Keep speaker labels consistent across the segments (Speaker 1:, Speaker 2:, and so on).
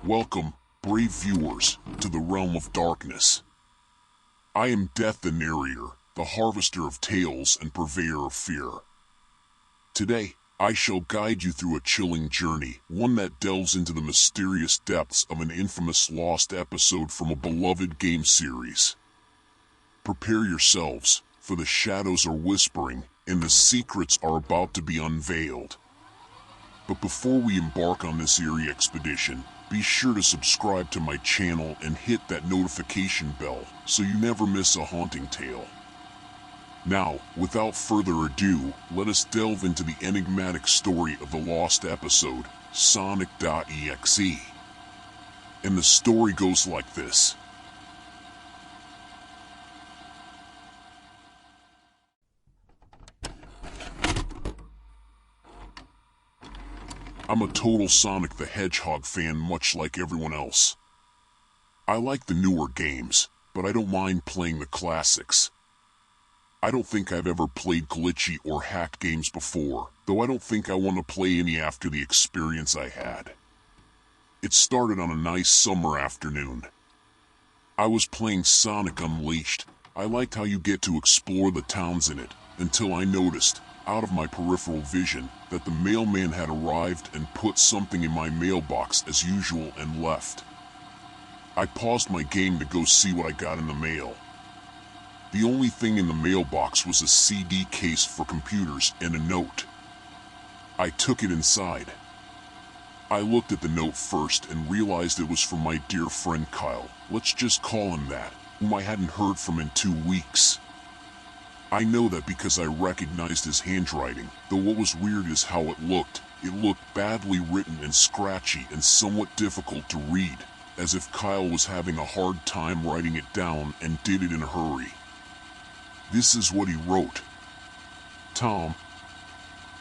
Speaker 1: Welcome, brave viewers, to the realm of darkness. I am Death the Narrator, the harvester of tales and purveyor of fear. Today, I shall guide you through a chilling journey, one that delves into the mysterious depths of an infamous lost episode from a beloved game series. Prepare yourselves, for the shadows are whispering, and the secrets are about to be unveiled. But before we embark on this eerie expedition, be sure to subscribe to my channel and hit that notification bell so you never miss a haunting tale. Now, without further ado, let us delve into the enigmatic story of the lost episode, Sonic.exe. And the story goes like this. I'm a total Sonic the Hedgehog fan, much like everyone else. I like the newer games, but I don't mind playing the classics. I don't think I've ever played glitchy or hacked games before, though I don't think I want to play any after the experience I had. It started on a nice summer afternoon. I was playing Sonic Unleashed. I liked how you get to explore the towns in it, until I noticed, out of my peripheral vision, that the mailman had arrived and put something in my mailbox as usual and left. I paused my game to go see what I got in the mail. The only thing in the mailbox was a CD case for computers and a note. I took it inside. I looked at the note first and realized it was from my dear friend Kyle, let's just call him that, whom I hadn't heard from in 2 weeks. I know that because I recognized his handwriting, though what was weird is how it looked. It looked badly written and scratchy and somewhat difficult to read, as if Kyle was having a hard time writing it down and did it in a hurry. This is what he wrote. Tom,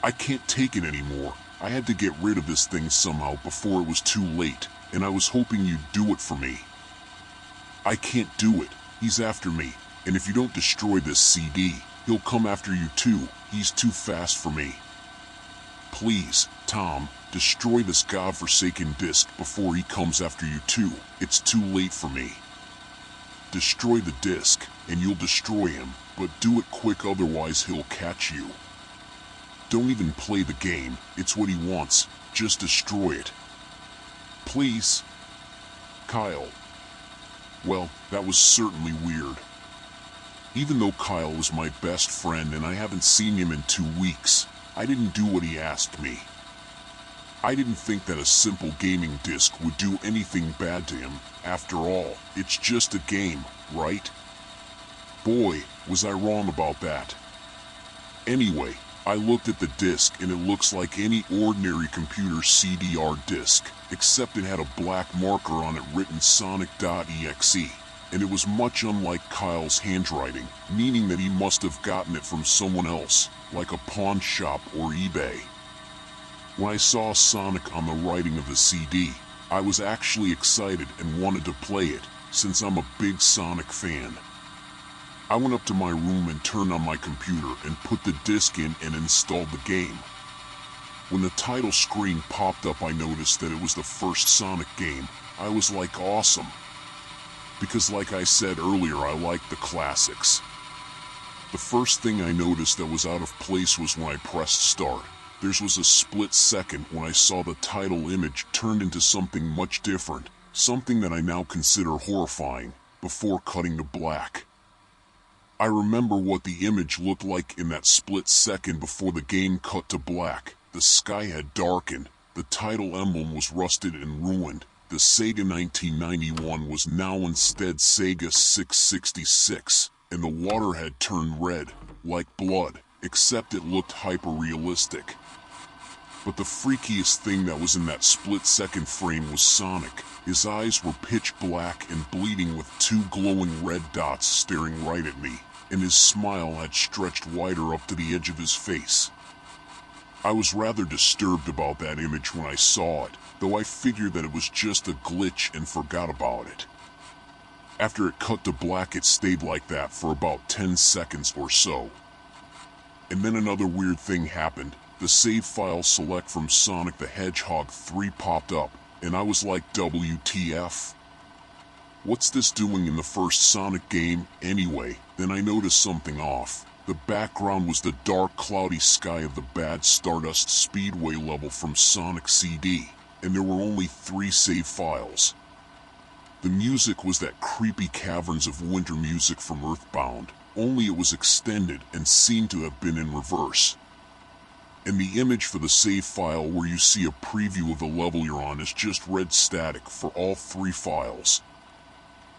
Speaker 1: I can't take it anymore. I had to get rid of this thing somehow before it was too late, and I was hoping you'd do it for me. I can't do it. He's after me. And if you don't destroy this CD, he'll come after you too. He's too fast for me. Please, Tom, destroy this godforsaken disc before he comes after you too. It's too late for me. Destroy the disc, and you'll destroy him, but do it quick, otherwise he'll catch you. Don't even play the game, it's what he wants. Just destroy it. Please. Kyle. Well, that was certainly weird. Even though Kyle was my best friend and I haven't seen him in 2 weeks, I didn't do what he asked me. I didn't think that a simple gaming disc would do anything bad to him. After all, it's just a game, right? Boy, was I wrong about that. Anyway, I looked at the disc and it looks like any ordinary computer CDR disc, except it had a black marker on it written Sonic.exe. And it was much unlike Kyle's handwriting, meaning that he must have gotten it from someone else, like a pawn shop or eBay. When I saw Sonic on the writing of the CD, I was actually excited and wanted to play it, since I'm a big Sonic fan. I went up to my room and turned on my computer and put the disc in and installed the game. When the title screen popped up, I noticed that it was the first Sonic game. I was like, awesome. Because like I said earlier, I like the classics. The first thing I noticed that was out of place was when I pressed start. There was a split second when I saw the title image turned into something much different, something that I now consider horrifying, before cutting to black. I remember what the image looked like in that split second before the game cut to black. The sky had darkened, the title emblem was rusted and ruined. The Sega 1991 was now instead Sega 666, and the water had turned red, like blood, except it looked hyper-realistic. But the freakiest thing that was in that split-second frame was Sonic. His eyes were pitch black and bleeding with 2 glowing red dots staring right at me, and his smile had stretched wider up to the edge of his face. I was rather disturbed about that image when I saw it, though I figured that it was just a glitch and forgot about it. After it cut to black, it stayed like that for about 10 seconds or so. And then another weird thing happened. The save file select from Sonic the Hedgehog 3 popped up, and I was like, WTF? What's this doing in the first Sonic game, anyway? Then I noticed something off. The background was the dark, cloudy sky of the bad Stardust Speedway level from Sonic CD, and there were only 3 save files. The music was that creepy Caverns of Winter music from Earthbound, only it was extended and seemed to have been in reverse. And the image for the save file where you see a preview of the level you're on is just red static for all 3 files.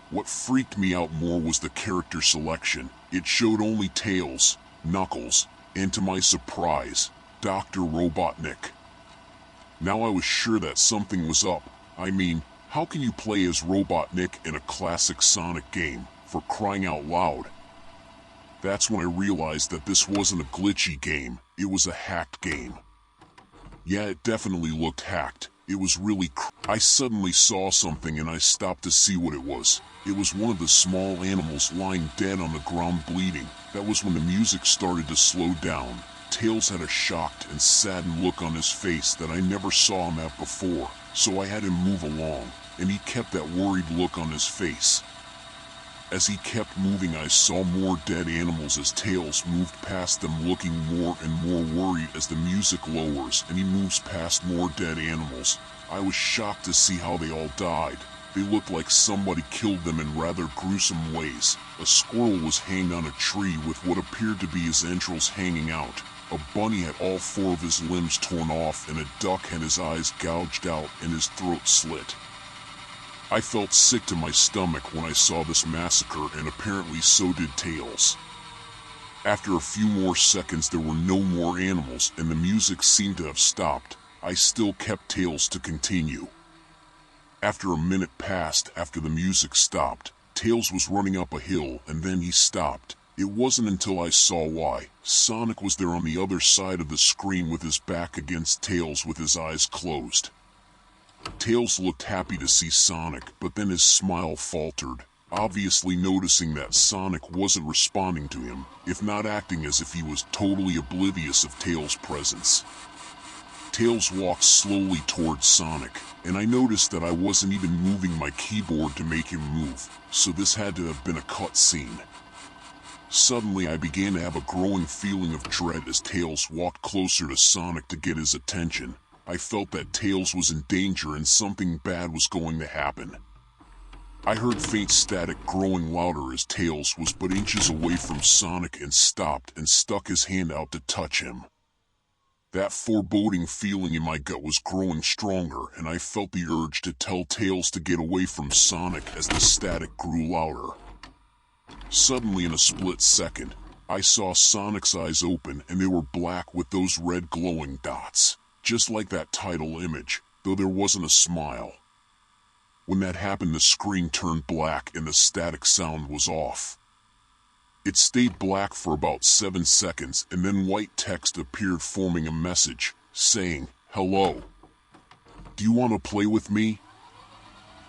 Speaker 1: What freaked me out more was the character selection. It showed only Tails, Knuckles, and to my surprise, Dr. Robotnik. Now I was sure that something was up. I mean, how can you play as Robotnik in a classic Sonic game, for crying out loud? That's when I realized that this wasn't a glitchy game, it was a hacked game. Yeah, it definitely looked hacked. It was really I suddenly saw something and I stopped to see what it was. It was one of the small animals lying dead on the ground bleeding. That was when the music started to slow down. Tails had a shocked and saddened look on his face that I never saw him have before, so I had him move along, and he kept that worried look on his face. As he kept moving, I saw more dead animals as Tails moved past them, looking more and more worried as the music lowers and he moves past more dead animals. I was shocked to see how they all died. They looked like somebody killed them in rather gruesome ways. A squirrel was hanged on a tree with what appeared to be his entrails hanging out. A bunny had all 4 of his limbs torn off, and a duck had his eyes gouged out and his throat slit. I felt sick to my stomach when I saw this massacre, and apparently so did Tails. After a few more seconds there were no more animals and the music seemed to have stopped. I still kept Tails to continue. After a minute passed after the music stopped. Tails was running up a hill and then he stopped. It wasn't until I saw why. Sonic was there on the other side of the screen with his back against Tails with his eyes closed. Tails looked happy to see Sonic, but then his smile faltered, obviously noticing that Sonic wasn't responding to him, if not acting as if he was totally oblivious of Tails' presence. Tails walked slowly towards Sonic, and I noticed that I wasn't even moving my keyboard to make him move, so this had to have been a cutscene. Suddenly I began to have a growing feeling of dread as Tails walked closer to Sonic to get his attention. I felt that Tails was in danger and something bad was going to happen. I heard faint static growing louder as Tails was but inches away from Sonic and stopped and stuck his hand out to touch him. That foreboding feeling in my gut was growing stronger, and I felt the urge to tell Tails to get away from Sonic as the static grew louder. Suddenly, in a split second, I saw Sonic's eyes open and they were black with those red glowing dots. Just like that title image, though there wasn't a smile. When that happened, the screen turned black and the static sound was off. It stayed black for about 7 seconds and then white text appeared forming a message, saying, "Hello. Do you want to play with me?"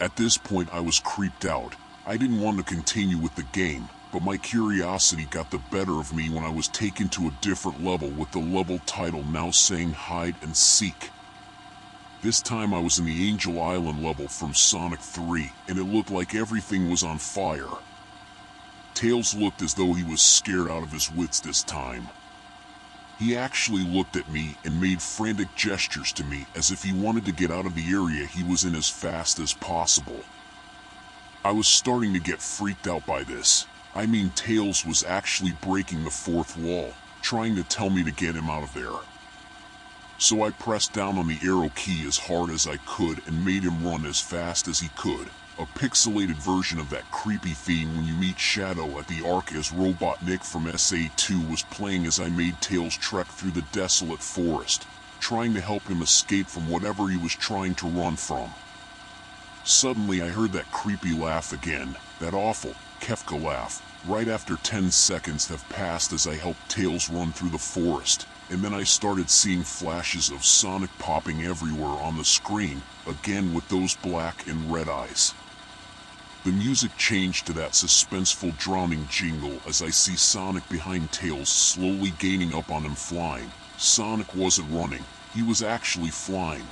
Speaker 1: At this point I was creeped out. I didn't want to continue with the game, but my curiosity got the better of me when I was taken to a different level with the level title now saying Hide and Seek. This time I was in the Angel Island level from Sonic 3, and it looked like everything was on fire. Tails looked as though he was scared out of his wits this time. He actually looked at me and made frantic gestures to me as if he wanted to get out of the area he was in as fast as possible. I was starting to get freaked out by this. I mean, Tails was actually breaking the 4th wall, trying to tell me to get him out of there. So I pressed down on the arrow key as hard as I could and made him run as fast as he could. A pixelated version of that creepy theme when you meet Shadow at the Ark as Robotnik from SA2 was playing as I made Tails trek through the desolate forest, trying to help him escape from whatever he was trying to run from. Suddenly I heard that creepy laugh again, that awful Kefka laugh, right after 10 seconds have passed as I helped Tails run through the forest, and then I started seeing flashes of Sonic popping everywhere on the screen, again with those black and red eyes. The music changed to that suspenseful drowning jingle as I see Sonic behind Tails slowly gaining up on him flying. Sonic wasn't running, he was actually flying.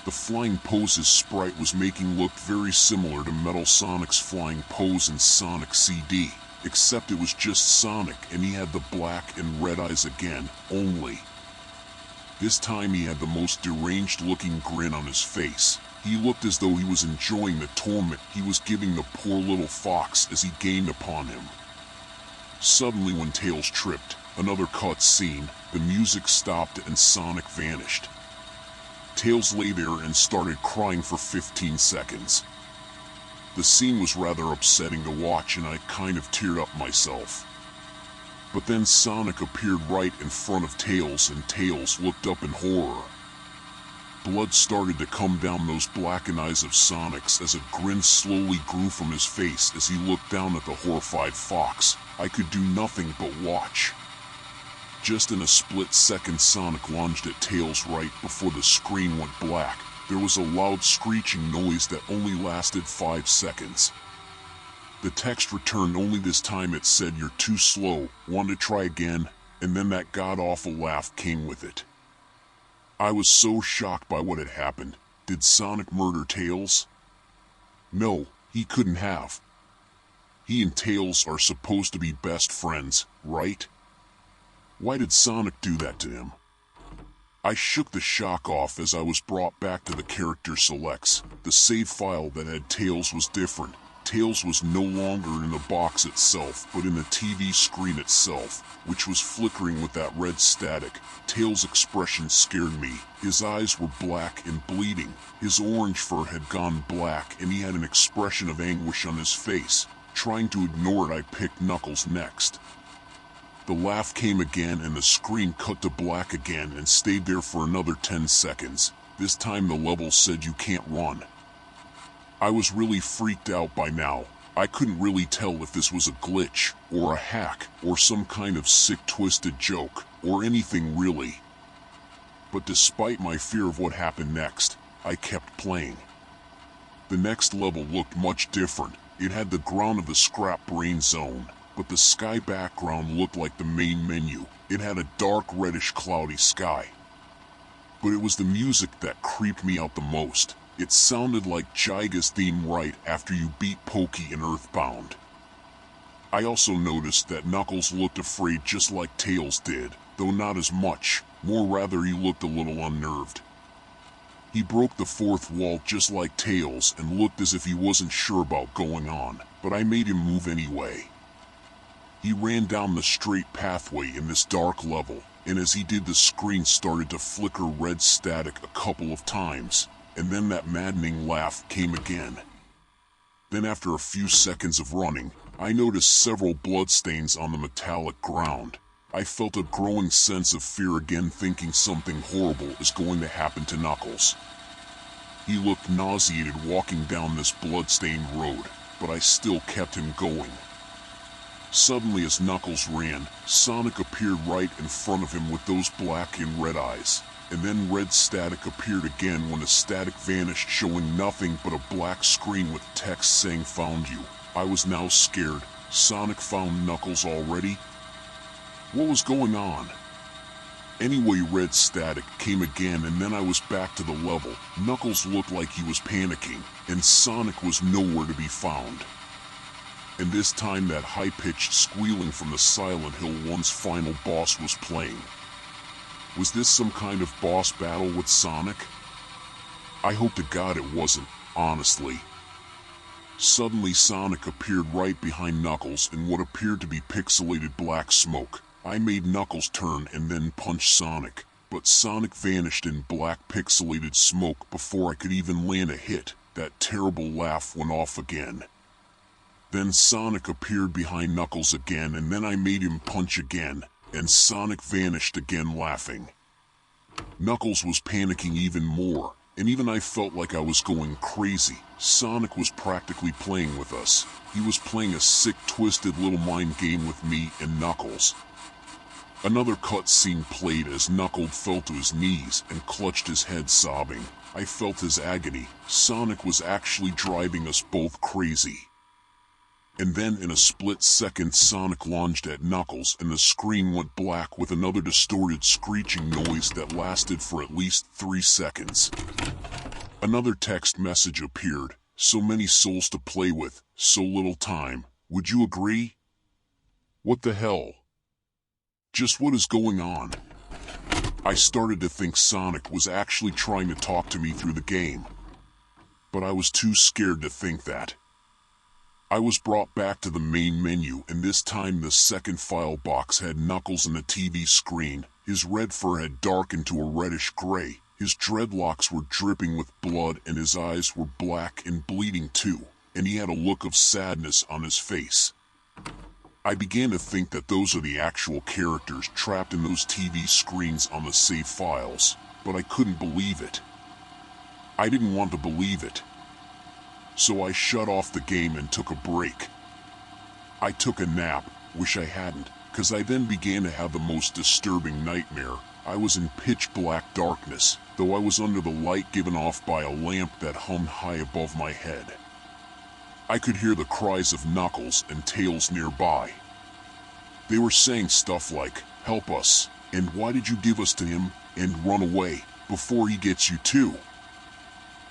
Speaker 1: The flying pose his sprite was making looked very similar to Metal Sonic's flying pose in Sonic CD, except it was just Sonic and he had the black and red eyes again, only this time he had the most deranged looking grin on his face. He looked as though he was enjoying the torment he was giving the poor little fox as he gained upon him. Suddenly when Tails tripped, another cut scene, the music stopped and Sonic vanished. Tails lay there and started crying for 15 seconds. The scene was rather upsetting to watch and I kind of teared up myself. But then Sonic appeared right in front of Tails and Tails looked up in horror. Blood started to come down those blackened eyes of Sonic's as a grin slowly grew from his face as he looked down at the horrified fox. I could do nothing but watch. Just in a split second Sonic lunged at Tails right before the screen went black. There was a loud screeching noise that only lasted 5 seconds. The text returned only this time it said "You're too slow, want to try again?" and then that god-awful laugh came with it. I was so shocked by what had happened. Did Sonic murder Tails? No, he couldn't have. He and Tails are supposed to be best friends, right? Why did Sonic do that to him? I shook the shock off as I was brought back to the character selects. The save file that had Tails was different. Tails was no longer in the box itself, but in the TV screen itself, which was flickering with that red static. Tails' expression scared me. His eyes were black and bleeding. His orange fur had gone black and he had an expression of anguish on his face. Trying to ignore it, I picked Knuckles next. The laugh came again and the screen cut to black again and stayed there for another 10 seconds. This time the level said "You can't run." I was really freaked out by now. I couldn't really tell if this was a glitch, or a hack, or some kind of sick twisted joke, or anything really. But despite my fear of what happened next, I kept playing. The next level looked much different. It had the ground of the Scrap Brain Zone, but the sky background looked like the main menu. It had a dark reddish cloudy sky. But it was the music that creeped me out the most. It sounded like Jiga's theme right after you beat Pokey in Earthbound. I also noticed that Knuckles looked afraid just like Tails did, though not as much, more rather he looked a little unnerved. He broke the fourth wall just like Tails and looked as if he wasn't sure about going on, but I made him move anyway. He ran down the straight pathway in this dark level, and as he did the screen started to flicker red static a couple of times. And then that maddening laugh came again. Then after a few seconds of running, I noticed several bloodstains on the metallic ground. I felt a growing sense of fear again, thinking something horrible is going to happen to Knuckles. He looked nauseated walking down this bloodstained road, but I still kept him going. Suddenly as Knuckles ran, Sonic appeared right in front of him with those black and red eyes. And then red static appeared again when the static vanished, showing nothing but a black screen with text saying "Found you." I was now scared. Sonic found Knuckles already? What was going on? Anyway, red static came again and then I was back to the level. Knuckles looked like he was panicking, and Sonic was nowhere to be found. And this time that high-pitched squealing from the Silent Hill 1's final boss was playing. Was this some kind of boss battle with Sonic? I hope to God it wasn't, honestly. Suddenly Sonic appeared right behind Knuckles in what appeared to be pixelated black smoke. I made Knuckles turn and then punch Sonic, but Sonic vanished in black pixelated smoke before I could even land a hit. That terrible laugh went off again. Then Sonic appeared behind Knuckles again and then I made him punch again. And Sonic vanished again laughing. Knuckles was panicking even more, and even I felt like I was going crazy. Sonic was practically playing with us. He was playing a sick, twisted little mind game with me and Knuckles. Another cutscene played as Knuckles fell to his knees and clutched his head sobbing. I felt his agony. Sonic was actually driving us both crazy. And then in a split second Sonic lunged at Knuckles and the screen went black with another distorted screeching noise that lasted for at least 3 seconds. Another text message appeared. So many souls to play with, so little time. Would you agree? What the hell? Just what is going on? I started to think Sonic was actually trying to talk to me through the game. But I was too scared to think that. I was brought back to the main menu, and this time the second file box had Knuckles on the TV screen. His red fur had darkened to a reddish gray. His dreadlocks were dripping with blood and his eyes were black and bleeding too, and he had a look of sadness on his face. I began to think that those are the actual characters trapped in those TV screens on the save files, but I couldn't believe it. I didn't want to believe it. So I shut off the game and took a break. I took a nap, wish I hadn't, cause I then began to have the most disturbing nightmare. I was in pitch black darkness, though I was under the light given off by a lamp that hummed high above my head. I could hear the cries of Knuckles and Tails nearby. They were saying stuff like, "Help us," and "Why did you give us to him?" and "Run away, before he gets you too."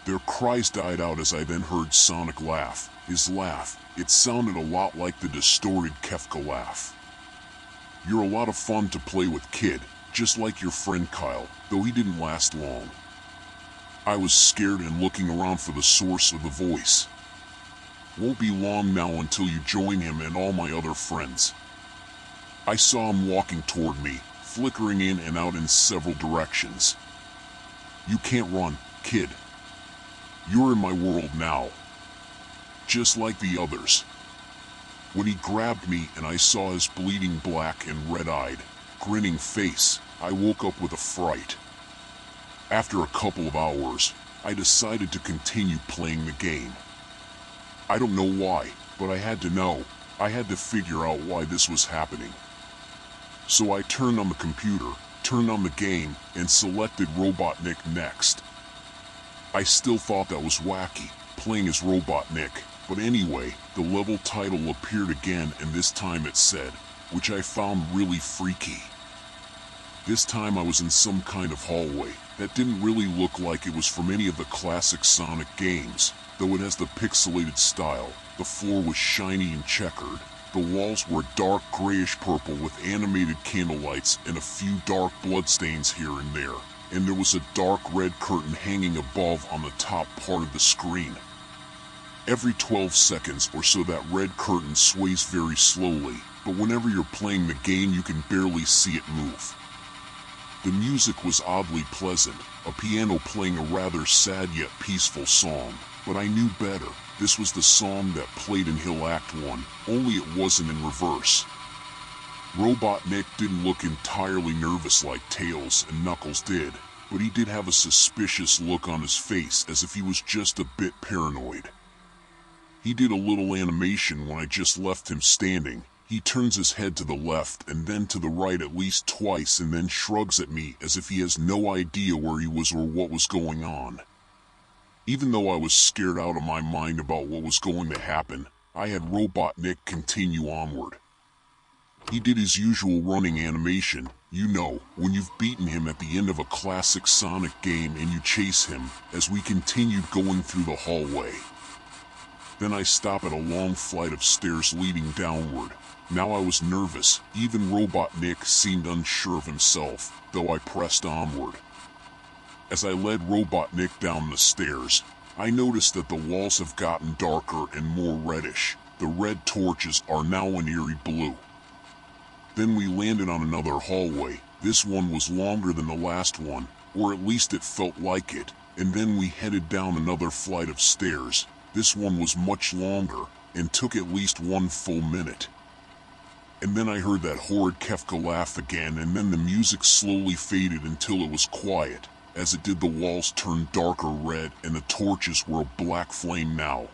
Speaker 1: Their cries died out as I then heard Sonic laugh. His laugh, it sounded a lot like the distorted Kefka laugh. "You're a lot of fun to play with, kid, just like your friend Kyle, though he didn't last long." I was scared and looking around for the source of the voice. "Won't be long now until you join him and all my other friends." I saw him walking toward me, flickering in and out in several directions. "You can't run, kid. You're in my world now. Just like the others." When he grabbed me and I saw his bleeding black and red-eyed, grinning face, I woke up with a fright. After a couple of hours, I decided to continue playing the game. I don't know why, but I had to know. I had to figure out why this was happening. So I turned on the computer, turned on the game, and selected Robotnik next. I still thought that was wacky, playing as Robotnik, but anyway, the level title appeared again, and this time it said, which I found really freaky. This time I was in some kind of hallway that didn't really look like it was from any of the classic Sonic games, though it has the pixelated style. The floor was shiny and checkered. The walls were dark grayish purple with animated candlelights and a few dark bloodstains here and there, and there was a dark red curtain hanging above on the top part of the screen. Every 12 seconds or so that red curtain sways very slowly, but whenever you're playing the game you can barely see it move. The music was oddly pleasant, a piano playing a rather sad yet peaceful song, but I knew better. This was the song that played in Hill Act 1, only it wasn't in reverse. Robotnik didn't look entirely nervous like Tails and Knuckles did, but he did have a suspicious look on his face as if he was just a bit paranoid. He did a little animation when I just left him standing. He turns his head to the left and then to the right at least twice and then shrugs at me as if he has no idea where he was or what was going on. Even though I was scared out of my mind about what was going to happen, I had Robotnik continue onward. He did his usual running animation, you know, when you've beaten him at the end of a classic Sonic game and you chase him, as we continued going through the hallway. Then I stop at a long flight of stairs leading downward. Now I was nervous, even Robotnik seemed unsure of himself, though I pressed onward. As I led Robotnik down the stairs, I noticed that the walls have gotten darker and more reddish. The red torches are now an eerie blue. Then we landed on another hallway. This one was longer than the last one, or at least it felt like it, and then we headed down another flight of stairs. This one was much longer, and took at least 1 full minute. And then I heard that horrid Kefka laugh again, and then the music slowly faded until it was quiet. As it did, the walls turned darker red, and the torches were a black flame now.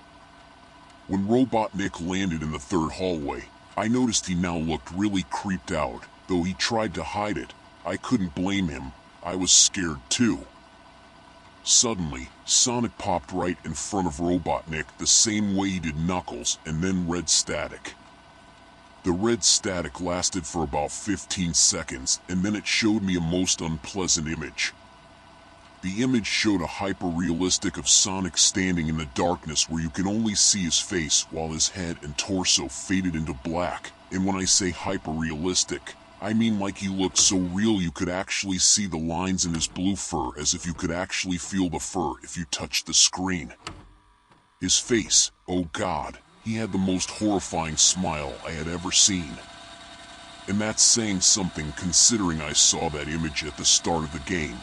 Speaker 1: When Robotnik landed in the third hallway, I noticed he now looked really creeped out. Though he tried to hide it, I couldn't blame him. I was scared too. Suddenly, Sonic popped right in front of Robotnik the same way he did Knuckles, and then red static. The red static lasted for about 15 seconds, and then it showed me a most unpleasant image. The image showed a hyper-realistic of Sonic standing in the darkness where you can only see his face while his head and torso faded into black. And when I say hyper-realistic, I mean like he looked so real you could actually see the lines in his blue fur, as if you could actually feel the fur if you touched the screen. His face, oh God, he had the most horrifying smile I had ever seen. And that's saying something considering I saw that image at the start of the game.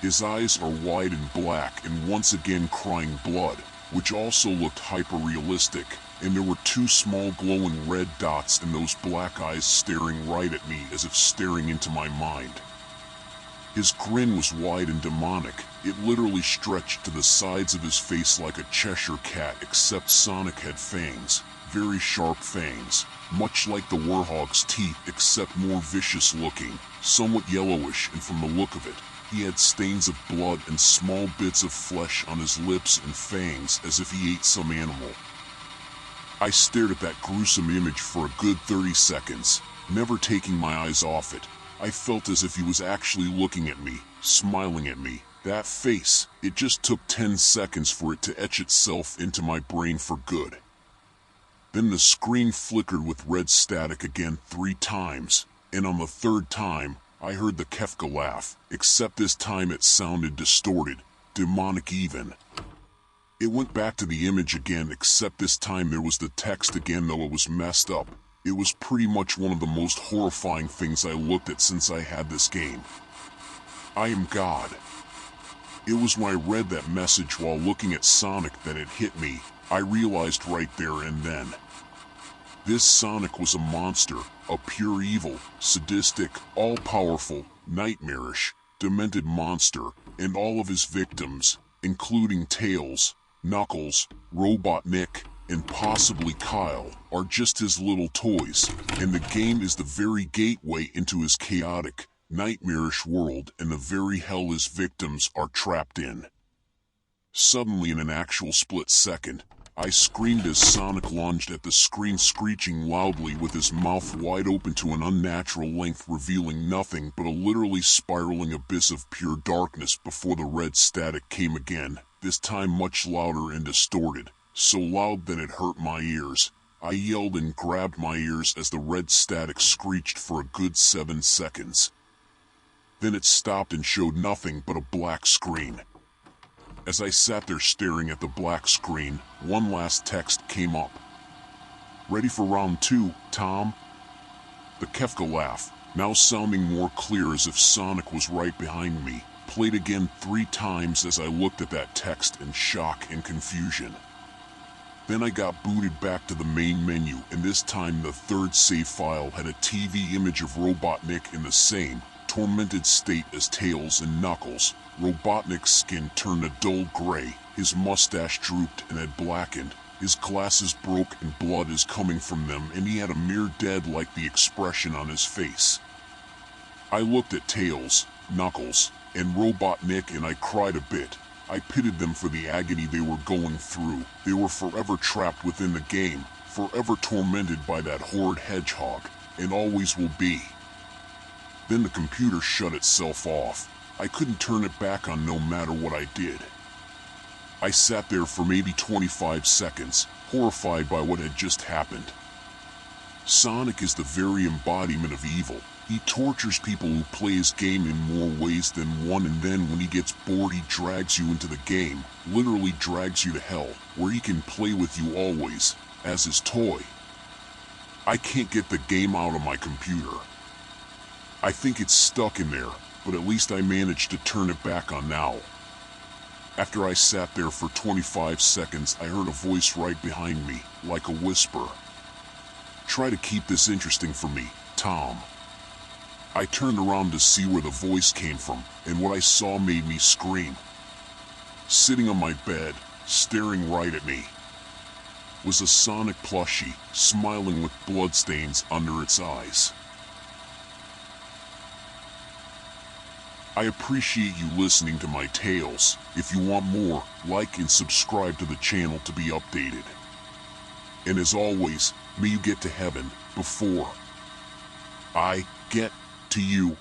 Speaker 1: His eyes are wide and black and once again crying blood, which also looked hyper-realistic, and there were two small glowing red dots in those black eyes staring right at me as if staring into my mind. His grin was wide and demonic. It literally stretched to the sides of his face like a Cheshire cat, except Sonic had fangs, very sharp fangs, much like the Warhog's teeth except more vicious looking, somewhat yellowish, and from the look of it, he had stains of blood and small bits of flesh on his lips and fangs as if he ate some animal. I stared at that gruesome image for a good 30 seconds, never taking my eyes off it. I felt as if he was actually looking at me, smiling at me. That face, it just took 10 seconds for it to etch itself into my brain for good. Then the screen flickered with red static again 3 times, and on the 3rd time, I heard the Kefka laugh, except this time it sounded distorted, demonic even. It went back to the image again, except this time there was the text again, though it was messed up. It was pretty much one of the most horrifying things I looked at since I had this game. I am God. It was when I read that message while looking at Sonic that it hit me. I realized right there and then. This Sonic was a monster, a pure evil, sadistic, all-powerful, nightmarish, demented monster, and all of his victims, including Tails, Knuckles, Robotnik, and possibly Kyle, are just his little toys, and the game is the very gateway into his chaotic, nightmarish world and the very hell his victims are trapped in. Suddenly, in an actual split second, I screamed as Sonic lunged at the screen, screeching loudly with his mouth wide open to an unnatural length, revealing nothing but a literally spiraling abyss of pure darkness before the red static came again, this time much louder and distorted, so loud that it hurt my ears. I yelled and grabbed my ears as the red static screeched for a good 7 seconds. Then it stopped and showed nothing but a black screen. As I sat there staring at the black screen, one last text came up. "Ready for round 2, Tom?" The Kefka laugh, now sounding more clear as if Sonic was right behind me, played again 3 times as I looked at that text in shock and confusion. Then I got booted back to the main menu, and this time the 3rd save file had a TV image of Robotnik in the same tormented state as Tails and Knuckles. Robotnik's skin turned a dull gray, his mustache drooped and had blackened, his glasses broke and blood is coming from them, and he had a mere dead-like the expression on his face. I looked at Tails, Knuckles, and Robotnik and I cried a bit. I pitied them for the agony they were going through. They were forever trapped within the game, forever tormented by that horrid hedgehog, and always will be. Then the computer shut itself off. I couldn't turn it back on no matter what I did. I sat there for maybe 25 seconds, horrified by what had just happened. Sonic is the very embodiment of evil. He tortures people who play his game in more ways than one, and then when he gets bored he drags you into the game, literally drags you to hell, where he can play with you always, as his toy. I can't get the game out of my computer. I think it's stuck in there, but at least I managed to turn it back on now. After I sat there for 25 seconds, I heard a voice right behind me, like a whisper. "Try to keep this interesting for me, Tom." I turned around to see where the voice came from, and what I saw made me scream. Sitting on my bed, staring right at me, was a Sonic plushie, smiling with bloodstains under its eyes. I appreciate you listening to my tales. If you want more, like and subscribe to the channel to be updated. And as always, may you get to heaven before I get to you.